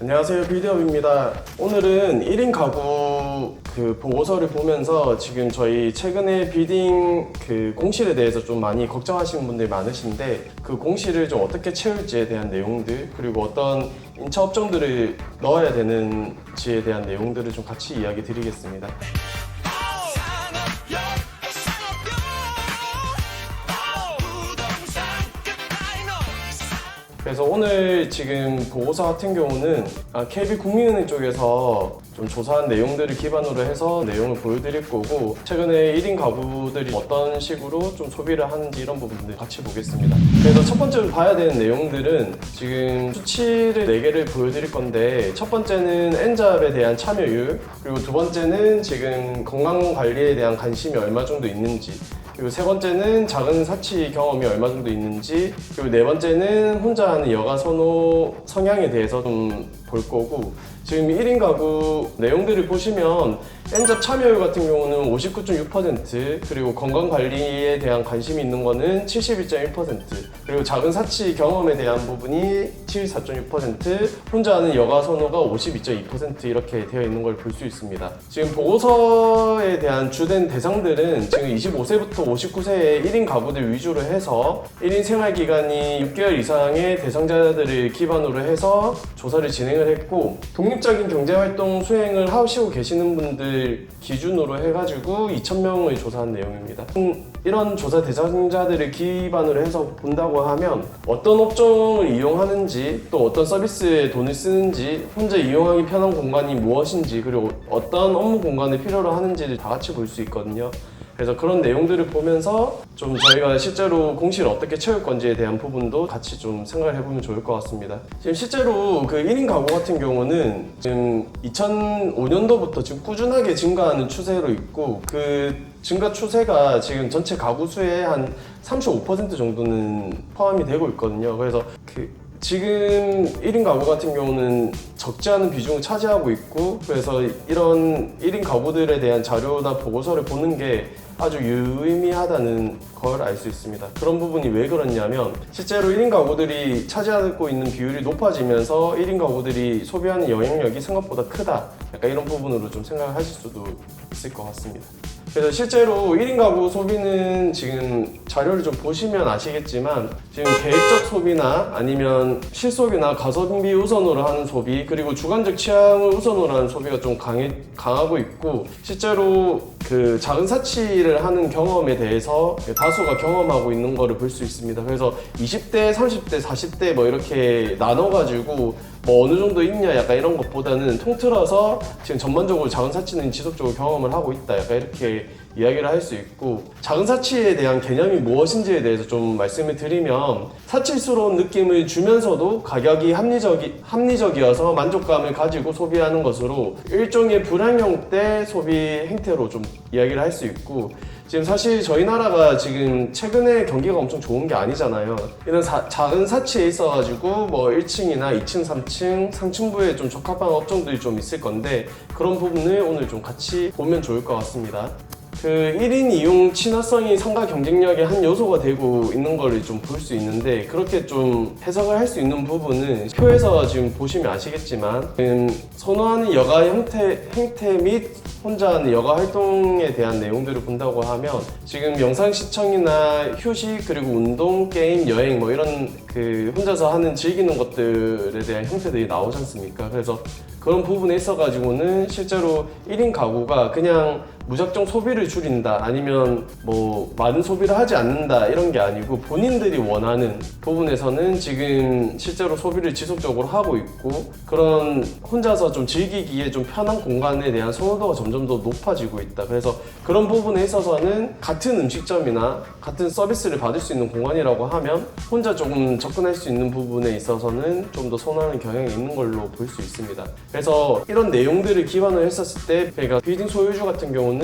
안녕하세요, 빌드업입니다. 오늘은 1인 가구 보고서를 보면서 지금 저희 최근에 빌딩 공실에 대해서 좀 많이 걱정하시는 분들이 많으신데 그 공실을 좀 어떻게 채울지에 대한 내용들, 그리고 어떤 인차 업종들을 넣어야 되는지에 대한 내용들을 좀 같이 이야기 드리겠습니다. 그래서 오늘 지금 보고서 같은 경우는 KB국민은행 쪽에서 좀 조사한 내용들을 기반으로 해서 내용을 보여드릴 거고, 최근에 1인 가구들이 어떤 식으로 좀 소비를 하는지 이런 부분들 같이 보겠습니다. 그래서 첫 번째로 봐야 되는 내용들은 지금 수치를 4개를 보여드릴 건데, 첫 번째는 N잡에 대한 참여율, 그리고 두 번째는 지금 건강관리에 대한 관심이 얼마 정도 있는지, 그리고 세 번째는 작은 사치 경험이 얼마 정도 있는지, 그리고 네 번째는 혼자 하는 여가 선호 성향에 대해서 좀 볼 거고, 지금 1인 가구 내용들을 보시면 N잡 참여율 같은 경우는 59.6%, 그리고 건강관리에 대한 관심이 있는 거는 71.1%, 그리고 작은 사치 경험에 대한 부분이 74.6%, 혼자 하는 여가 선호가 52.2% 이렇게 되어 있는 걸 볼 수 있습니다. 지금 보고서에 대한 주된 대상들은 지금 25세부터 59세의 1인 가구들 위주로 해서 1인 생활기간이 6개월 이상의 대상자들을 기반으로 해서 조사를 진행을 했고, 독립적인 경제활동 수행을 하시고 계시는 분들 기준으로 해가지고 2,000명을 조사한 내용입니다. 이런 조사 대상자들을 기반으로 해서 본다고 하면 어떤 업종을 이용하는지, 또 어떤 서비스에 돈을 쓰는지, 혼자 이용하기 편한 공간이 무엇인지, 그리고 어떤 업무 공간을 필요로 하는지를 다 같이 볼 수 있거든요. 그래서 그런 내용들을 보면서 좀 저희가 실제로 공실을 어떻게 채울 건지에 대한 부분도 같이 좀 생각을 해보면 좋을 것 같습니다. 지금 실제로 1인 가구 같은 경우는 지금 2005년도부터 지금 꾸준하게 증가하는 추세로 있고, 그 증가 추세가 지금 전체 가구 수의 한 35% 정도는 포함이 되고 있거든요. 그래서 지금 1인 가구 같은 경우는 적지 않은 비중을 차지하고 있고, 그래서 이런 1인 가구들에 대한 자료나 보고서를 보는 게 아주 유의미하다는 걸 알 수 있습니다. 그런 부분이 왜 그렇냐면, 실제로 1인 가구들이 차지하고 있는 비율이 높아지면서 1인 가구들이 소비하는 영향력이 생각보다 크다, 약간 이런 부분으로 좀 생각을 하실 수도 있을 것 같습니다. 그래서 실제로 1인 가구 소비는 지금 자료를 좀 보시면 아시겠지만, 지금 계획적 소비나 아니면 실소비나 가성비 우선으로 하는 소비, 그리고 주관적 취향을 우선으로 하는 소비가 좀 강하고 있고, 실제로 작은 사치를 하는 경험에 대해서 다수가 경험하고 있는 거를 볼 수 있습니다. 그래서 20대, 30대, 40대 뭐 이렇게 나눠가지고 뭐 어느 정도 있냐 약간 이런 것보다는 통틀어서 지금 전반적으로 작은 사치는 지속적으로 경험을 하고 있다, 약간 이렇게 이야기를 할 수 있고, 작은 사치에 대한 개념이 무엇인지에 대해서 좀 말씀을 드리면, 사치스러운 느낌을 주면서도 가격이 합리적이어서 만족감을 가지고 소비하는 것으로 일종의 불황형대 소비 행태로 좀 이야기를 할 수 있고, 지금 사실 저희 나라가 지금 최근에 경기가 엄청 좋은 게 아니잖아요. 이런 작은 사치에 있어가지고 뭐 1층이나 2층, 3층, 상층부에 좀 적합한 업종들이 좀 있을 건데, 그런 부분을 오늘 좀 같이 보면 좋을 것 같습니다. 1인 이용 친화성이 상가 경쟁력의 한 요소가 되고 있는 걸 좀 볼 수 있는데, 그렇게 좀 해석을 할 수 있는 부분은 표에서 지금 보시면 아시겠지만, 선호하는 여가 행태 및 혼자 하는 여가 활동에 대한 내용들을 본다고 하면, 지금 영상 시청이나 휴식, 그리고 운동, 게임, 여행 뭐 이런 혼자서 하는 즐기는 것들에 대한 형태들이 나오지 않습니까? 그래서 그런 부분에 있어가지고는 실제로 1인 가구가 그냥 무작정 소비를 줄인다, 아니면 뭐 많은 소비를 하지 않는다, 이런 게 아니고 본인들이 원하는 부분에서는 지금 실제로 소비를 지속적으로 하고 있고, 그런 혼자서 좀 즐기기에 좀 편한 공간에 대한 선호도가 점점 더 높아지고 있다. 그래서 그런 부분에 있어서는 같은 음식점이나 같은 서비스를 받을 수 있는 공간이라고 하면 혼자 조금 접근할 수 있는 부분에 있어서는 좀 더 선호하는 경향이 있는 걸로 볼 수 있습니다. 그래서 이런 내용들을 기반으로 했었을 때, 그러니까 빌딩 소유주 같은 경우는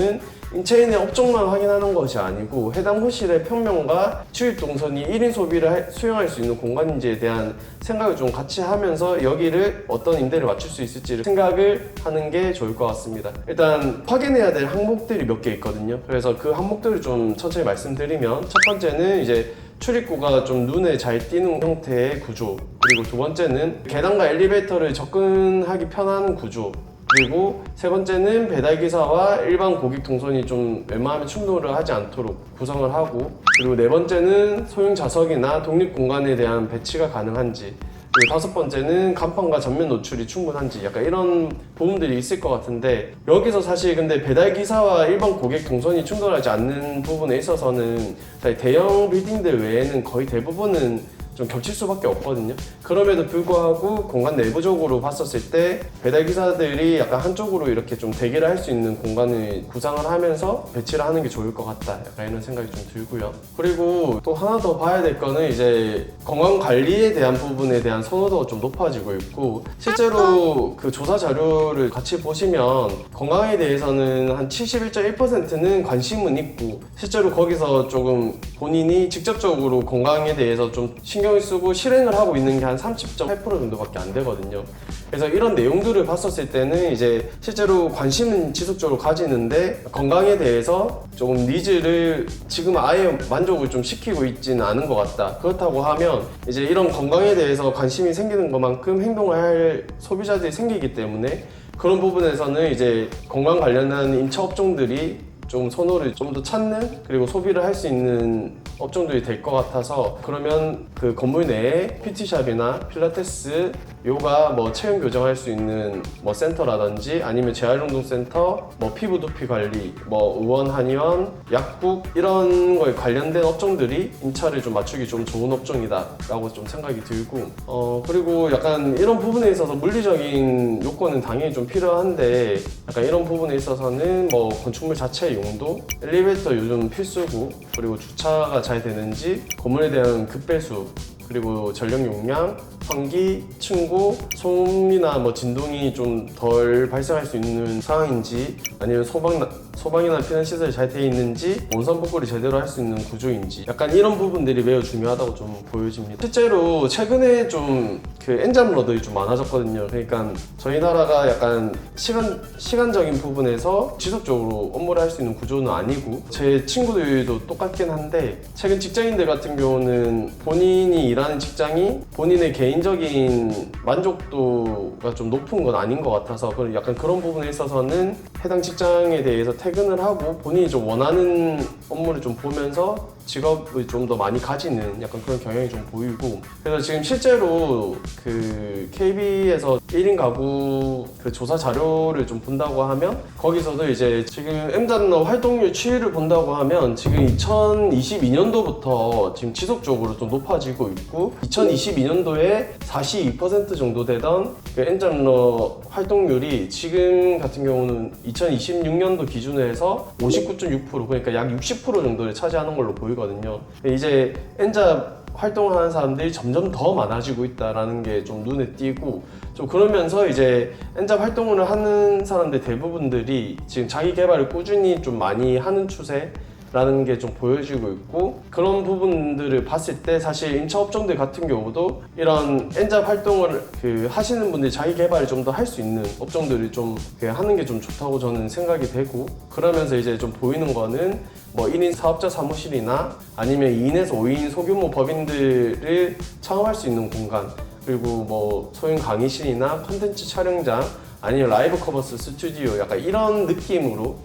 인체인의 업종만 확인하는 것이 아니고 해당 호실의 평면과 취입 동선이 1인 소비를 수용할 수 있는 공간인지에 대한 생각을 좀 같이 하면서 여기를 어떤 임대를 맞출 수 있을지를 생각을 하는 게 좋을 것 같습니다. 일단 확인해야 될 항목들이 몇 개 있거든요. 그래서 그 항목들을 좀 천천히 말씀드리면, 첫 번째는 이제 출입구가 좀 눈에 잘 띄는 형태의 구조, 그리고 두 번째는 계단과 엘리베이터를 접근하기 편한 구조, 그리고 세 번째는 배달기사와 일반 고객 동선이 좀 웬만하면 충돌을 하지 않도록 구성을 하고, 그리고 네 번째는 소형 좌석이나 독립 공간에 대한 배치가 가능한지, 그리고 다섯 번째는 간판과 전면 노출이 충분한지, 약간 이런 부분들이 있을 것 같은데, 여기서 사실 근데 배달기사와 일반 고객 동선이 충돌하지 않는 부분에 있어서는 사실 대형 빌딩들 외에는 거의 대부분은 좀 겹칠 수밖에 없거든요. 그럼에도 불구하고 공간 내부적으로 봤었을 때 배달기사들이 약간 한쪽으로 이렇게 좀 대기를 할 수 있는 공간을 구상을 하면서 배치를 하는 게 좋을 것 같다, 약간 이런 생각이 좀 들고요. 그리고 또 하나 더 봐야 될 거는 이제 건강 관리에 대한 부분에 대한 선호도가 좀 높아지고 있고, 실제로 그 조사 자료를 같이 보시면 건강에 대해서는 한 71.1%는 관심은 있고, 실제로 거기서 조금 본인이 직접적으로 건강에 대해서 좀 신경을 쓰고 실행을 하고 있는 게 한 30.8% 정도밖에 안 되거든요. 그래서 이런 내용들을 봤었을 때는 이제 실제로 관심은 지속적으로 가지는데 건강에 대해서 조금 니즈를 지금 아예 만족을 좀 시키고 있지는 않은 것 같다. 그렇다고 하면 이제 이런 건강에 대해서 관심이 생기는 것만큼 행동을 할 소비자들이 생기기 때문에 그런 부분에서는 이제 건강 관련한 임차 업종들이 좀 선호를 좀 더 찾는, 그리고 소비를 할 수 있는 업종들이 될 것 같아서, 그러면 그 건물 내에 PT샵이나 필라테스, 요가, 뭐 체형 교정할 수 있는 뭐 센터라든지, 아니면 재활운동센터, 뭐 피부 두피 관리, 뭐 의원, 한의원, 약국, 이런 거에 관련된 업종들이 임차를 좀 맞추기 좀 좋은 업종이다 라고 좀 생각이 들고, 그리고 약간 이런 부분에 있어서 물리적인 요건은 당연히 좀 필요한데, 약간 이런 부분에 있어서는 뭐 건축물 자체의 용도, 엘리베이터 요즘 필수고, 그리고 주차가 잘 되는지, 건물에 대한 급배수, 그리고 전력 용량, 환기, 층고, 소음이나 뭐 진동이 좀 덜 발생할 수 있는 상황인지, 아니면 소방이나 피난 시설이 잘 되어 있는지, 원선 복구를 제대로 할 수 있는 구조인지, 약간 이런 부분들이 매우 중요하다고 좀 보여집니다. 실제로 최근에 좀 그 엔잡러들이 좀 많아졌거든요. 그러니까 저희 나라가 약간 시간적인 부분에서 지속적으로 업무를 할 수 있는 구조는 아니고, 제 친구들도 똑같긴 한데, 최근 직장인들 같은 경우는 본인이 일하는 직장이 본인의 개인적인 만족도가 좀 높은 건 아닌 것 같아서, 약간 그런 부분에 있어서는 해당 직장에 대해서 퇴근을 하고 본인이 좀 원하는 업무를 좀 보면서 직업을 좀 더 많이 가지는 약간 그런 경향이 좀 보이고, 그래서 지금 실제로 그 KB에서 1인 가구 그 조사 자료를 좀 본다고 하면, 거기서도 이제 지금 M잔러 활동률 추이를 본다고 하면 지금 2022년도부터 지금 지속적으로 좀 높아지고 있고, 2022년도에 42% 정도 되던 그 M잔러 활동률이 지금 같은 경우는 2026년도 기준으로 해서 59.6%, 그러니까 약 60% 정도를 차지하는 걸로 보이거든요. 이제 N잡 활동하는 사람들이 점점 더 많아지고 있다는 게 좀 눈에 띄고, 좀 그러면서 이제 N잡 활동을 하는 사람들 대부분들이 지금 자기 개발을 꾸준히 좀 많이 하는 추세라는 게 좀 보여지고 있고, 그런 부분들을 봤을 때 사실 임차 업종들 같은 경우도 이런 N잡 활동을 하시는 분들이 자기 개발을 좀 더 할 수 있는 업종들을 좀 하는 게 좀 좋다고 저는 생각이 되고, 그러면서 이제 좀 보이는 거는 뭐 1인 사업자 사무실이나 아니면 2인에서 5인 소규모 법인들을 창업할 수 있는 공간, 그리고 뭐 소형 강의실이나 콘텐츠 촬영장, 아니면 라이브 커머스 스튜디오, 약간 이런 느낌으로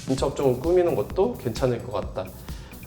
임차 업종을 꾸미는 것도 괜찮을 것 같다.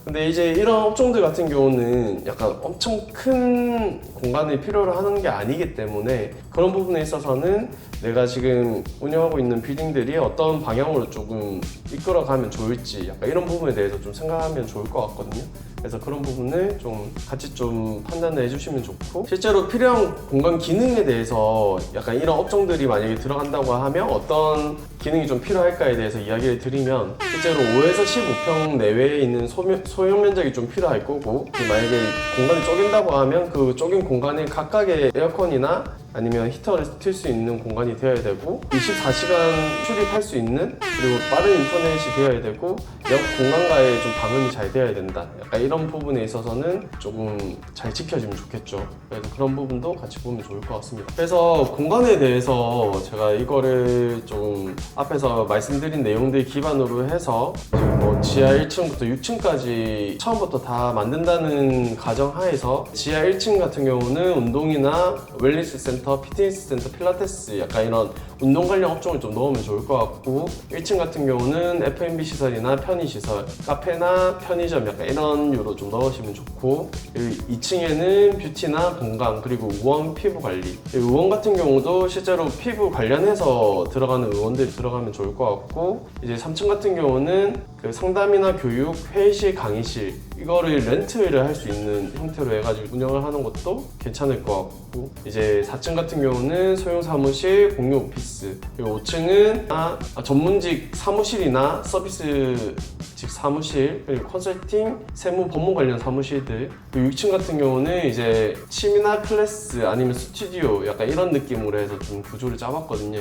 근데 이제 이런 업종들 같은 경우는 약간 엄청 큰 공간을 필요로 하는 게 아니기 때문에, 그런 부분에 있어서는 내가 지금 운영하고 있는 빌딩들이 어떤 방향으로 조금 이끌어가면 좋을지, 약간 이런 부분에 대해서 좀 생각하면 좋을 것 같거든요. 그래서 그런 부분을 좀 같이 좀 판단을 해주시면 좋고, 실제로 필요한 공간 기능에 대해서 약간 이런 업종들이 만약에 들어간다고 하면 어떤 기능이 좀 필요할까에 대해서 이야기를 드리면, 실제로 5에서 15평 내외에 있는 소형 면적이 좀 필요할 거고, 만약에 공간이 쪼갠다고 하면 그 쪼갠 공간에 각각의 에어컨이나 아니면 히터를 틀 수 있는 공간이 되어야 되고 24시간 출입할 수 있는 그리고 빠른 인터넷이 되어야 되고 역 공간과의 좀 방음이 잘 되어야 된다. 약간 이런 부분에 있어서는 조금 잘 지켜지면 좋겠죠. 그래서 그런 부분도 같이 보면 좋을 것 같습니다. 그래서 공간에 대해서 제가 이거를 좀 앞에서 말씀드린 내용들 기반으로 해서 지금 뭐 지하 1층부터 6층까지 처음부터 다 만든다는 가정하에서 지하 1층 같은 경우는 운동이나 웰니스 센터, 피트니스 센터, 필라테스 약간 이런 운동 관련 업종을 좀 넣으면 좋을 것 같고 1층 같은 경우는 F&B 시설이나 편의시설, 카페나 편의점 약간 이런 유로 좀 넣으시면 좋고 2층에는 뷰티나 건강 그리고 의원 피부 관리 의원 같은 경우도 실제로 피부 관련해서 들어가는 의원들이 들어가면 좋을 것 같고 이제 3층 같은 경우는 그 상담이나 교육, 회의실, 강의실 이거를 렌트를 할 수 있는 형태로 해가지고 운영을 하는 것도 괜찮을 것 같고 이제 4층 같은 경우는 소형 사무실, 공유 오피스 그리고 5층은 전문직 사무실이나 서비스직 사무실 그리고 컨설팅, 세무, 법무 관련 사무실들 그리고 6층 같은 경우는 이제 취미나 클래스 아니면 스튜디오 약간 이런 느낌으로 해서 좀 구조를 짜봤거든요.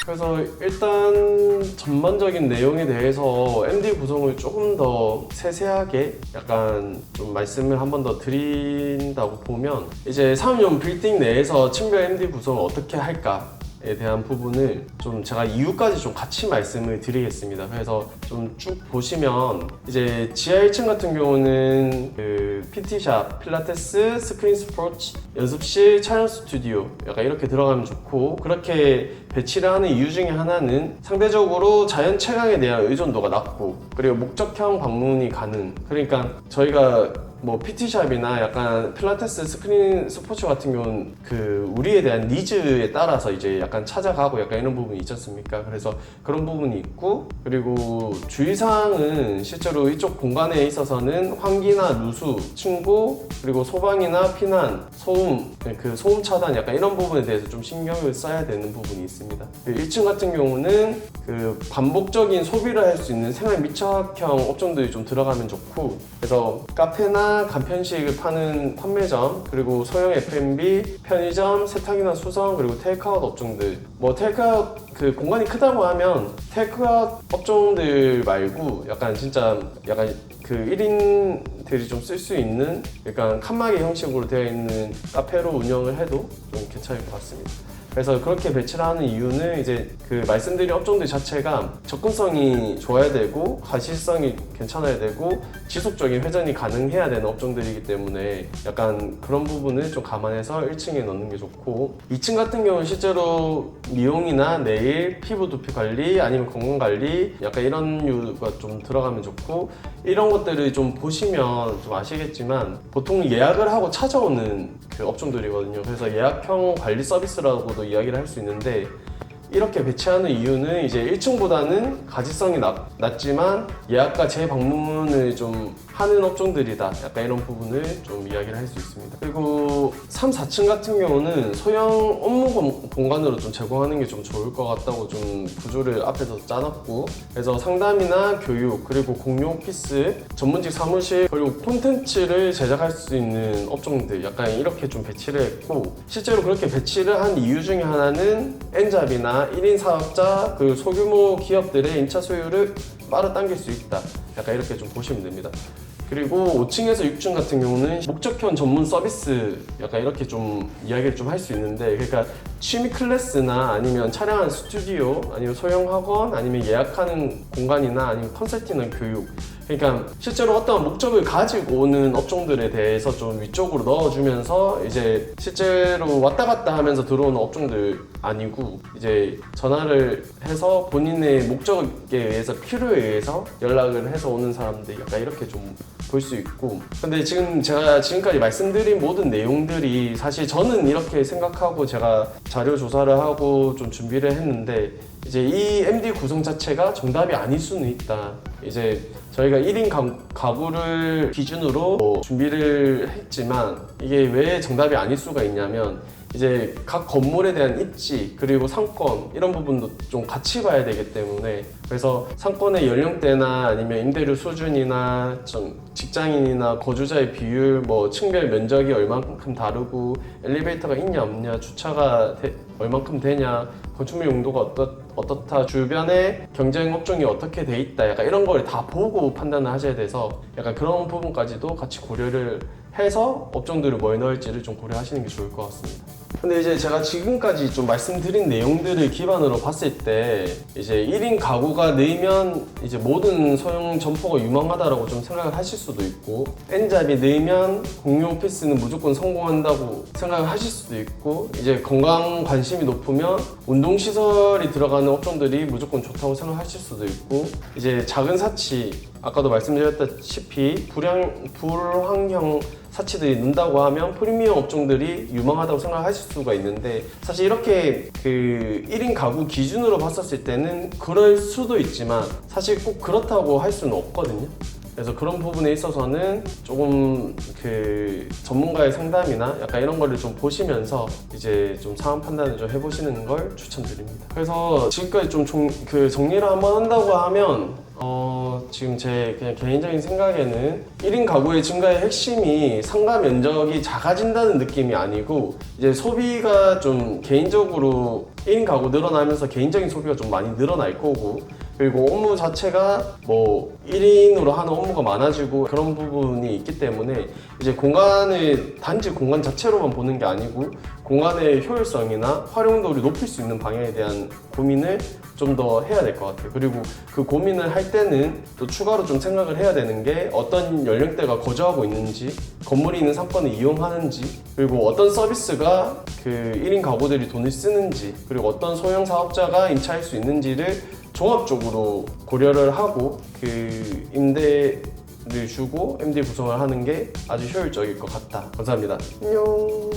그래서 일단 전반적인 내용에 대해서 MD 구성을 조금 더 세세하게 약간 좀 말씀을 한 번 더 드린다고 보면 이제 사업용 빌딩 내에서 층별 MD 구성을 어떻게 할까에 대한 부분을 좀 제가 이유까지 좀 같이 말씀을 드리겠습니다. 그래서 좀 쭉 보시면 이제 지하 1층 같은 경우는 그 PT샵, 필라테스, 스크린 스포츠, 연습실, 촬영 스튜디오 약간 이렇게 들어가면 좋고 그렇게 배치를 하는 이유 중에 하나는 상대적으로 자연 채광에 대한 의존도가 낮고 그리고 목적형 방문이 가능 그러니까 저희가 뭐 PT샵이나 약간 필라테스, 스크린 스포츠 같은 경우는 그 우리에 대한 니즈에 따라서 이제 약간 찾아가고 약간 이런 부분이 있지 않습니까? 그래서 그런 부분이 있고 그리고 주의사항은 실제로 이쪽 공간에 있어서는 환기나 누수, 층고 그리고 소방이나 피난, 소음, 그 소음 차단 약간 이런 부분에 대해서 좀 신경을 써야 되는 부분이 있습니다. 1층 같은 경우는 그 반복적인 소비를 할 수 있는 생활 밀착형 업종들이 좀 들어가면 좋고 그래서 카페나 간편식을 파는 판매점 그리고 소형 F&B, 편의점, 세탁이나 수성 그리고 테이크아웃 업종들 뭐 테이크아웃 그 공간이 크다고 하면 테이크아웃 업종들 말고 약간 진짜 약간 그 1인들이 좀 쓸 수 있는 약간 칸막이 형식으로 되어 있는 카페로 운영을 해도 좀 괜찮을 것 같습니다. 그래서 그렇게 배치를 하는 이유는 이제 그 말씀드린 업종들 자체가 접근성이 좋아야 되고 가시성이 괜찮아야 되고 지속적인 회전이 가능해야 되는 업종들이기 때문에 약간 그런 부분을 좀 감안해서 1층에 넣는 게 좋고 2층 같은 경우는 실제로 미용이나 네일, 피부 두피 관리 아니면 건강 관리 약간 이런 유가 좀 들어가면 좋고 이런 것들을 좀 보시면 좀 아시겠지만 보통 예약을 하고 찾아오는 그 업종들이거든요. 그래서 예약형 관리 서비스라고도 이야기를 할 수 있는데 이렇게 배치하는 이유는 이제 1층보다는 가지성이 낮지만 예약과 재방문을 좀 하는 업종들이다 약간 이런 부분을 좀 이야기를 할 수 있습니다. 그리고 3, 4층 같은 경우는 소형 업무 공간으로 좀 제공하는 게 좀 좋을 것 같다고 좀 구조를 앞에서 짜놨고 그래서 상담이나 교육 그리고 공유 오피스, 전문직 사무실 그리고 콘텐츠를 제작할 수 있는 업종들 약간 이렇게 좀 배치를 했고 실제로 그렇게 배치를 한 이유 중에 하나는 N잡이나 1인 사업자 그리고 소규모 기업들의 임차 소유를 빠르 당길 수 있다 약간 이렇게 좀 보시면 됩니다. 그리고 5층에서 6층 같은 경우는 목적형 전문 서비스 약간 이렇게 좀 이야기를 좀 할 수 있는데 그러니까 취미 클래스나 아니면 촬영하는 스튜디오 아니면 소형 학원 아니면 예약하는 공간이나 아니면 컨설팅이나 교육 그러니까 실제로 어떤 목적을 가지고 오는 업종들에 대해서 좀 위쪽으로 넣어주면서 이제 실제로 왔다 갔다 하면서 들어오는 업종들 아니고 이제 전화를 해서 본인의 목적에 의해서 필요에 의해서 연락을 해서 오는 사람들 약간 이렇게 좀 볼 수 있고 근데 지금 제가 지금까지 말씀드린 모든 내용들이 사실 저는 이렇게 생각하고 제가 자료 조사를 하고 좀 준비를 했는데 이제 이 MD 구성 자체가 정답이 아닐 수는 있다. 이제 저희가 1인 가구를 기준으로 준비를 했지만 이게 왜 정답이 아닐 수가 있냐면 이제 각 건물에 대한 입지 그리고 상권 이런 부분도 좀 같이 봐야 되기 때문에 그래서 상권의 연령대나 아니면 임대료 수준이나 좀 직장인이나 거주자의 비율, 뭐 층별 면적이 얼만큼 다르고 엘리베이터가 있냐 없냐, 주차가 얼만큼 되냐, 건축물 용도가 어떻다, 주변에 경쟁 업종이 어떻게 돼 있다, 약간 이런 걸 다 보고 판단을 하셔야 돼서 약간 그런 부분까지도 같이 고려를 해서 업종들을 뭘 넣을지를 좀 고려하시는 게 좋을 것 같습니다. 근데 이제 제가 지금까지 좀 말씀드린 내용들을 기반으로 봤을 때 이제 1인 가구가 넣으면 이제 모든 소형 점포가 유망하다라고 좀 생각을 하실 수도 있고, N잡이 넣으면 공유 오피스는 무조건 성공한다고 생각을 하실 수도 있고, 이제 건강 관심이 높으면 운동시설이 들어가는 업종들이 무조건 좋다고 생각하실 수도 있고, 이제 작은 사치, 아까도 말씀드렸다시피 불황형 사치들이 는다고 하면 프리미엄 업종들이 유망하다고 생각하실 수가 있는데, 사실 이렇게 그 1인 가구 기준으로 봤었을 때는 그럴 수도 있지만 사실 꼭 그렇다고 할 수는 없거든요. 그래서 그런 부분에 있어서는 조금 그 전문가의 상담이나 약간 이런 거를 좀 보시면서 이제 좀 상황 판단을 좀 해보시는 걸 추천드립니다. 그래서 지금까지 좀 정리를 한번 한다고 하면 지금 제 그냥 개인적인 생각에는 1인 가구의 증가의 핵심이 상가 면적이 작아진다는 느낌이 아니고, 이제 소비가 좀 개인적으로 1인 가구 늘어나면서 개인적인 소비가 좀 많이 늘어날 거고, 그리고 업무 자체가 뭐 1인으로 하는 업무가 많아지고 그런 부분이 있기 때문에 이제 공간을 단지 공간 자체로만 보는 게 아니고 공간의 효율성이나 활용도를 높일 수 있는 방향에 대한 고민을 좀 더 해야 될 것 같아요. 그리고 그 고민을 할 때는 또 추가로 좀 생각을 해야 되는 게 어떤 연령대가 거주하고 있는지, 건물이 있는 상권을 이용하는지, 그리고 어떤 서비스가 그 1인 가구들이 돈을 쓰는지, 그리고 어떤 소형 사업자가 임차할 수 있는지를 종합적으로 고려를 하고 그 임대를 주고 MD 구성을 하는 게 아주 효율적일 것 같다. 감사합니다. 안녕.